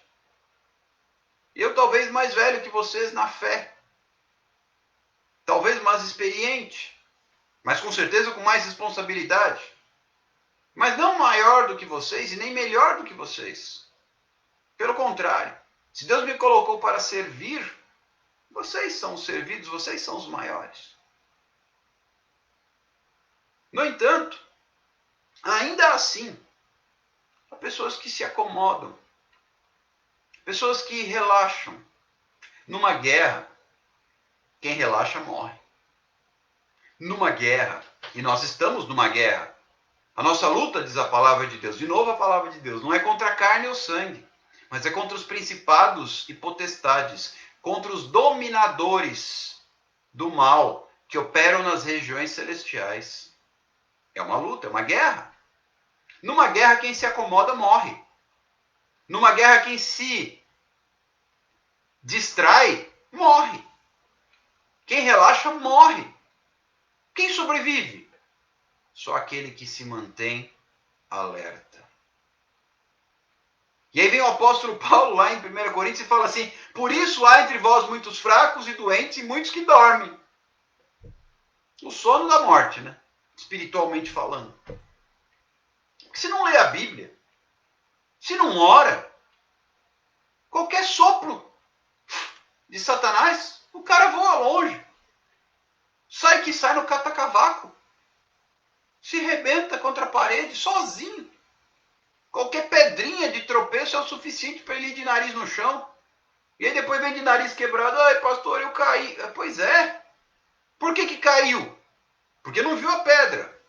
Eu talvez mais velho que vocês na fé. Talvez mais experiente. Mas com certeza com mais responsabilidade. Mas não maior do que vocês e nem melhor do que vocês. Pelo contrário. Se Deus me colocou para servir, vocês são os servidos, vocês são os maiores. No entanto, ainda assim, há pessoas que se acomodam. Pessoas que relaxam. Numa guerra, quem relaxa morre. Numa guerra, e nós estamos numa guerra, a nossa luta, diz a palavra de Deus, de novo a palavra de Deus, não é contra a carne ou sangue, mas é contra os principados e potestades, contra os dominadores do mal que operam nas regiões celestiais. É uma luta, é uma guerra. Numa guerra, quem se acomoda morre. Numa guerra, quem se distrai, morre. Quem relaxa, morre. Quem sobrevive? Só aquele que se mantém alerta. E aí vem o apóstolo Paulo lá em 1 Coríntios e fala assim, por isso há entre vós muitos fracos e doentes e muitos que dormem. O sono da morte, né? Espiritualmente falando. Porque se não lê a Bíblia, se não ora, qualquer sopro de Satanás, o cara voa longe. Sai que sai no catacavaco. Se rebenta contra a parede sozinho. Qualquer pedrinha de tropeço é o suficiente para ele ir de nariz no chão. E aí depois vem de nariz quebrado. Ai, pastor, eu caí. Pois é. Por que caiu? Porque não viu a pedra.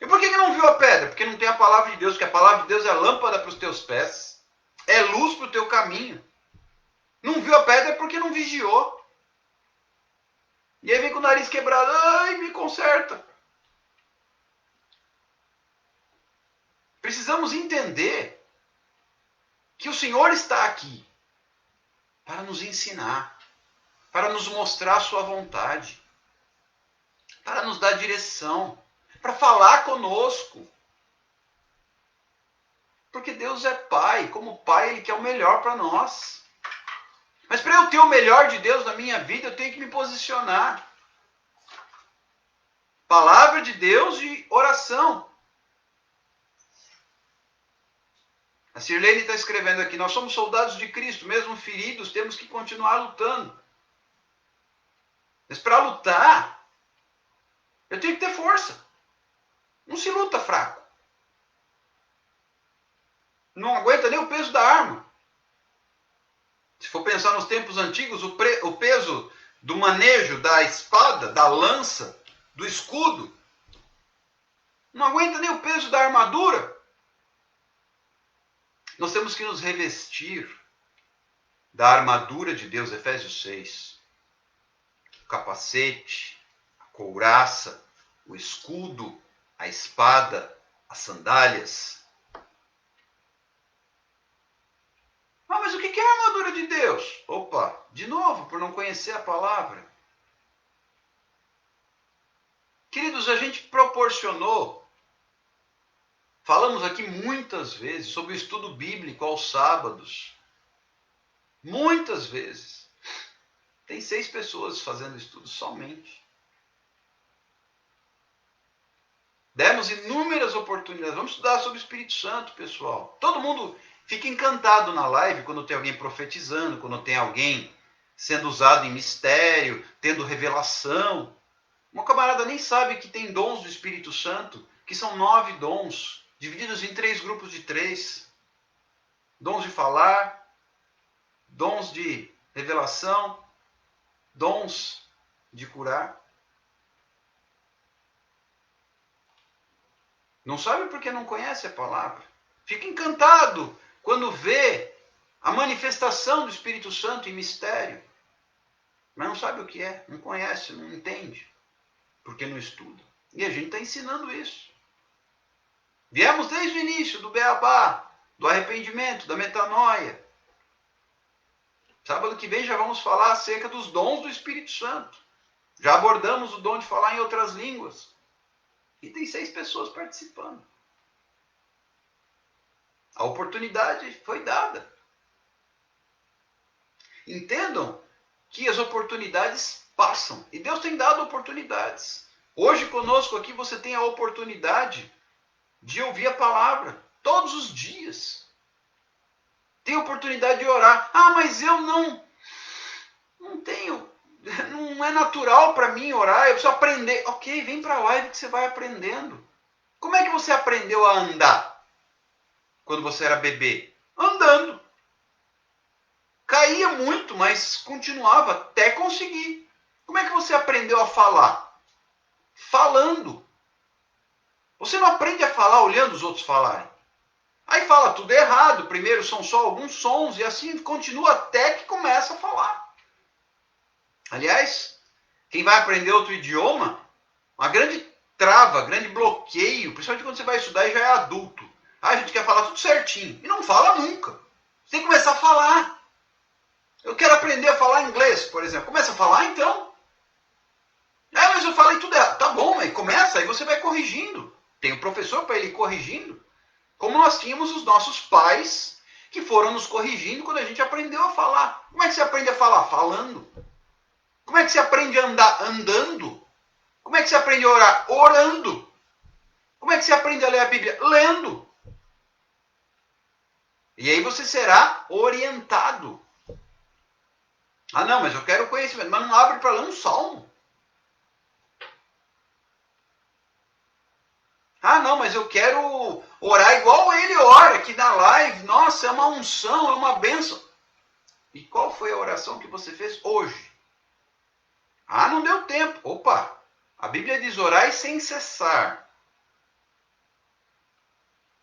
E por que não viu a pedra? Porque não tem a palavra de Deus. Porque a palavra de Deus é lâmpada para os teus pés. É luz para o teu caminho. Não viu a pedra porque não vigiou. E aí vem com o nariz quebrado. Ai, me conserta. Precisamos entender que o Senhor está aqui para nos ensinar, para nos mostrar a sua vontade, para nos dar direção, para falar conosco. Porque Deus é Pai, como Pai Ele quer o melhor para nós. Mas para eu ter o melhor de Deus na minha vida, eu tenho que me posicionar. Palavra de Deus e oração. A Sirlene está escrevendo aqui, nós somos soldados de Cristo, mesmo feridos, temos que continuar lutando. Mas para lutar, eu tenho que ter força. Não se luta fraco. Não aguenta nem o peso da arma. Se for pensar nos tempos antigos, o peso do manejo da espada, da lança, do escudo, não aguenta nem o peso da armadura. Nós temos que nos revestir da armadura de Deus, Efésios 6. O capacete, a couraça, o escudo, a espada, as sandálias. Ah, mas o que é a armadura de Deus? Opa, de novo, por não conhecer a palavra. Queridos, a gente proporcionou, falamos aqui muitas vezes sobre o estudo bíblico aos sábados. Muitas vezes. Tem 6 pessoas fazendo estudo somente. Demos inúmeras oportunidades. Vamos estudar sobre o Espírito Santo, pessoal. Todo mundo fica encantado na live quando tem alguém profetizando, quando tem alguém sendo usado em mistério, tendo revelação. Uma camarada nem sabe que tem dons do Espírito Santo, que são 9 dons, divididos em 3 grupos de 3. Dons de falar, dons de revelação, dons de curar. Não sabe porque não conhece a palavra. Fica encantado quando vê a manifestação do Espírito Santo em mistério. Mas não sabe o que é, não conhece, não entende. Porque não estuda. E a gente está ensinando isso. Viemos desde o início do beabá, do arrependimento, da metanoia. Sábado que vem já vamos falar acerca dos dons do Espírito Santo. Já abordamos o dom de falar em outras línguas. E tem 6 pessoas participando. A oportunidade foi dada. Entendam que as oportunidades passam. E Deus tem dado oportunidades. Hoje conosco aqui você tem a oportunidade de ouvir a palavra. Todos os dias. Tem a oportunidade de orar. Ah, mas eu não tenho. Não é natural para mim orar. Eu preciso aprender. Ok, vem para a live que você vai aprendendo. Como é que você aprendeu a andar? Quando você era bebê? Andando. Caía muito, mas continuava até conseguir. Como é que você aprendeu a falar? Falando. Você não aprende a falar olhando os outros falarem. Aí fala tudo errado. Primeiro são só alguns sons e assim continua até que começa a falar. Aliás, quem vai aprender outro idioma, uma grande trava, grande bloqueio, principalmente quando você vai estudar e já é adulto. A gente quer falar tudo certinho e não fala nunca. Você tem que começar a falar. Eu quero aprender a falar inglês, por exemplo. Começa a falar então. Mas eu falei tudo errado. Tá bom, mas começa, aí você vai corrigindo. Tem um professor para ele ir corrigindo. Como nós tínhamos os nossos pais que foram nos corrigindo quando a gente aprendeu a falar. Como é que você aprende a falar? Falando. Como é que você aprende a andar? Andando. Como é que você aprende a orar? Orando. Como é que você aprende a ler a Bíblia? Lendo. E aí você será orientado. Ah, não, mas eu quero conhecimento. Mas não abre para ler um salmo. Ah, não, mas eu quero orar igual ele ora aqui na live. Nossa, é uma unção, é uma bênção. E qual foi a oração que você fez hoje? Ah, não deu tempo. Opa, a Bíblia diz orai sem cessar.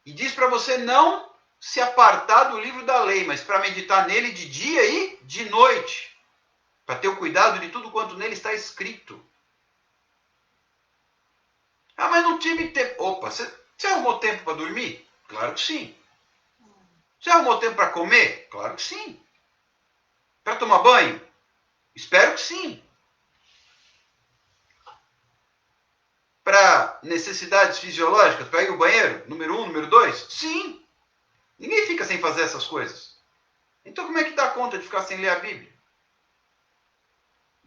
E diz para você não se apartar do livro da lei, mas para meditar nele de dia e de noite. Para ter o cuidado de tudo quanto nele está escrito. Ah, mas não tive tempo. Opa, você arrumou tempo para dormir? Claro que sim. Você arrumou tempo para comer? Claro que sim. Para tomar banho? Espero que sim. Para necessidades fisiológicas, para ir ao banheiro? Número 1, número 2? Sim. Ninguém fica sem fazer essas coisas. Então como é que dá conta de ficar sem ler a Bíblia?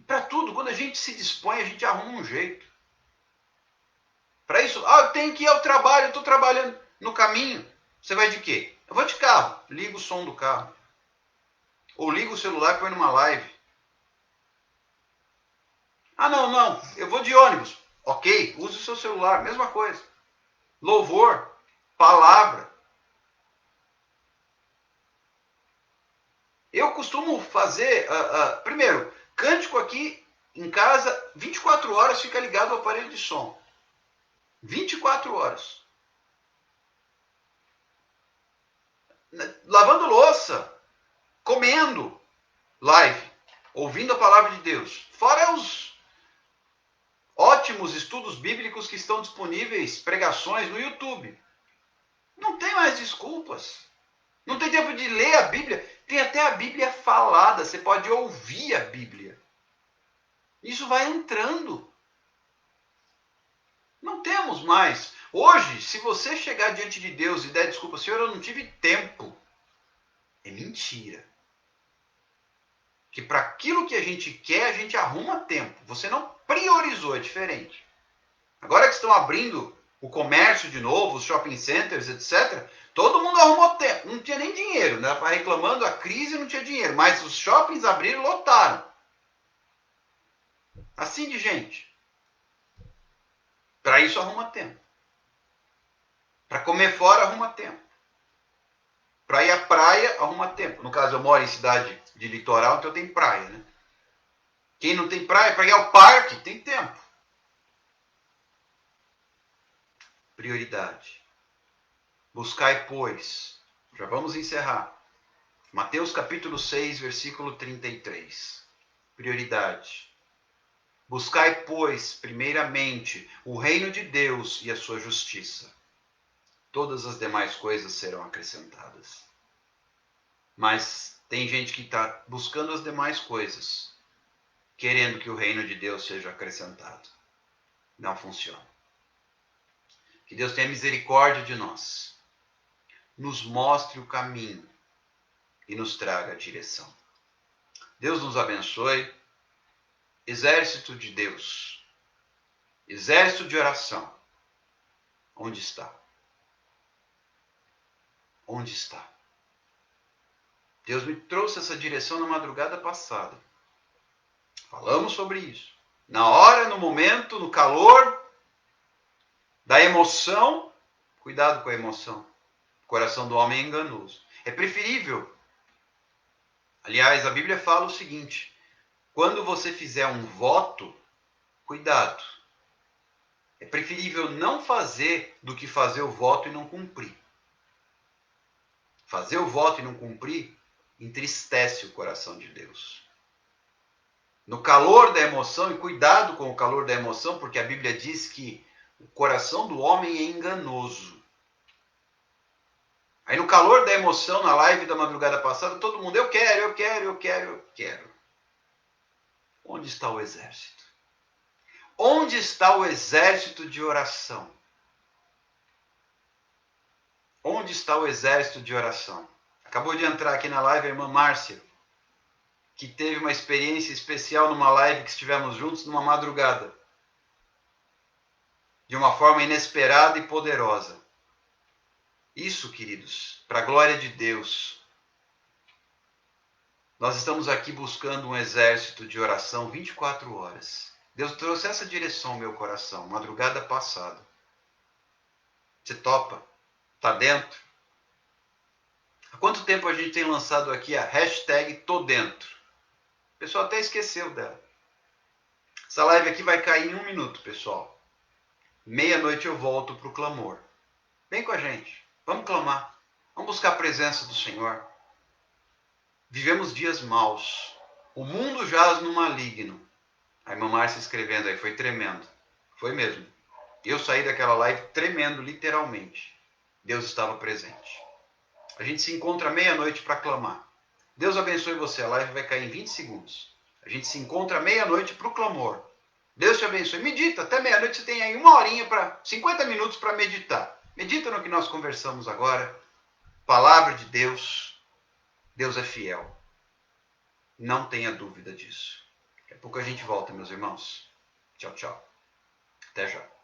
Para tudo, quando a gente se dispõe, a gente arruma um jeito. Para isso, eu tenho que ir ao trabalho, eu estou trabalhando no caminho. Você vai de quê? Eu vou de carro. Liga o som do carro. Ou liga o celular e põe numa live. Não, eu vou de ônibus. Ok, use o seu celular, mesma coisa. Louvor, palavra. Eu costumo fazer, primeiro, cântico aqui em casa, 24 horas fica ligado ao aparelho de som. 24 horas. Lavando louça, comendo, live, ouvindo a palavra de Deus. Fora os ótimos estudos bíblicos que estão disponíveis, pregações no YouTube. Não tem mais desculpas. Não tem tempo de ler a Bíblia. Tem até a Bíblia falada. Você pode ouvir a Bíblia. Isso vai entrando. Não temos mais. Hoje, se você chegar diante de Deus e der desculpa, Senhor, eu não tive tempo. É mentira. Que para aquilo que a gente quer, a gente arruma tempo. Você não priorizou, é diferente. Agora que estão abrindo o comércio de novo, os shopping centers, etc., todo mundo arrumou tempo. Não tinha nem dinheiro, né? Reclamando a crise, não tinha dinheiro. Mas os shoppings abriram e lotaram. Assim de gente. Para isso arruma tempo. Para comer fora, arruma tempo. Para ir à praia, arruma tempo. No caso, eu moro em cidade de litoral, então tem praia, né? Quem não tem praia, para ir ao parque, tem tempo. Prioridade. Buscai, pois. Já vamos encerrar. Mateus capítulo 6, versículo 33. Prioridade. Buscai, pois, primeiramente, o reino de Deus e a sua justiça. Todas as demais coisas serão acrescentadas. Mas tem gente que está buscando as demais coisas, querendo que o reino de Deus seja acrescentado. Não funciona. Que Deus tenha misericórdia de nós, nos mostre o caminho e nos traga a direção. Deus nos abençoe. Exército de Deus, exército de oração, onde está? Onde está? Deus me trouxe essa direção na madrugada passada. Falamos sobre isso. Na hora, no momento, no calor da emoção, cuidado com a emoção. O coração do homem é enganoso. É preferível. Aliás, a Bíblia fala o seguinte: quando você fizer um voto, cuidado. É preferível não fazer do que fazer o voto e não cumprir. Fazer o voto e não cumprir entristece o coração de Deus. No calor da emoção, e cuidado com o calor da emoção, porque a Bíblia diz que o coração do homem é enganoso. Aí no calor da emoção, na live da madrugada passada, todo mundo, eu quero. Onde está o exército? Onde está o exército de oração? Onde está o exército de oração? Acabou de entrar aqui na live a irmã Márcia, que teve uma experiência especial numa live que estivemos juntos numa madrugada. De uma forma inesperada e poderosa. Isso, queridos, para a glória de Deus. Nós estamos aqui buscando um exército de oração 24 horas. Deus trouxe essa direção ao meu coração, madrugada passada. Você topa? Tá dentro? Há quanto tempo a gente tem lançado aqui a hashtag Tô Dentro? O pessoal até esqueceu dela. Essa live aqui vai cair em 1 minuto, pessoal. Meia-noite eu volto para o clamor. Vem com a gente. Vamos clamar. Vamos buscar a presença do Senhor. Vivemos dias maus. O mundo jaz no maligno. A irmã Márcia escrevendo aí, foi tremendo. Foi mesmo. Eu saí daquela live tremendo, literalmente. Deus estava presente. A gente se encontra meia-noite para clamar. Deus abençoe você. A live vai cair em 20 segundos. A gente se encontra meia-noite para o clamor. Deus te abençoe. Medita. Até meia-noite você tem aí 1 horinha, 50 minutos para meditar. Medita no que nós conversamos agora. Palavra de Deus. Deus é fiel. Não tenha dúvida disso. Daqui a pouco a gente volta, meus irmãos. Tchau, tchau. Até já.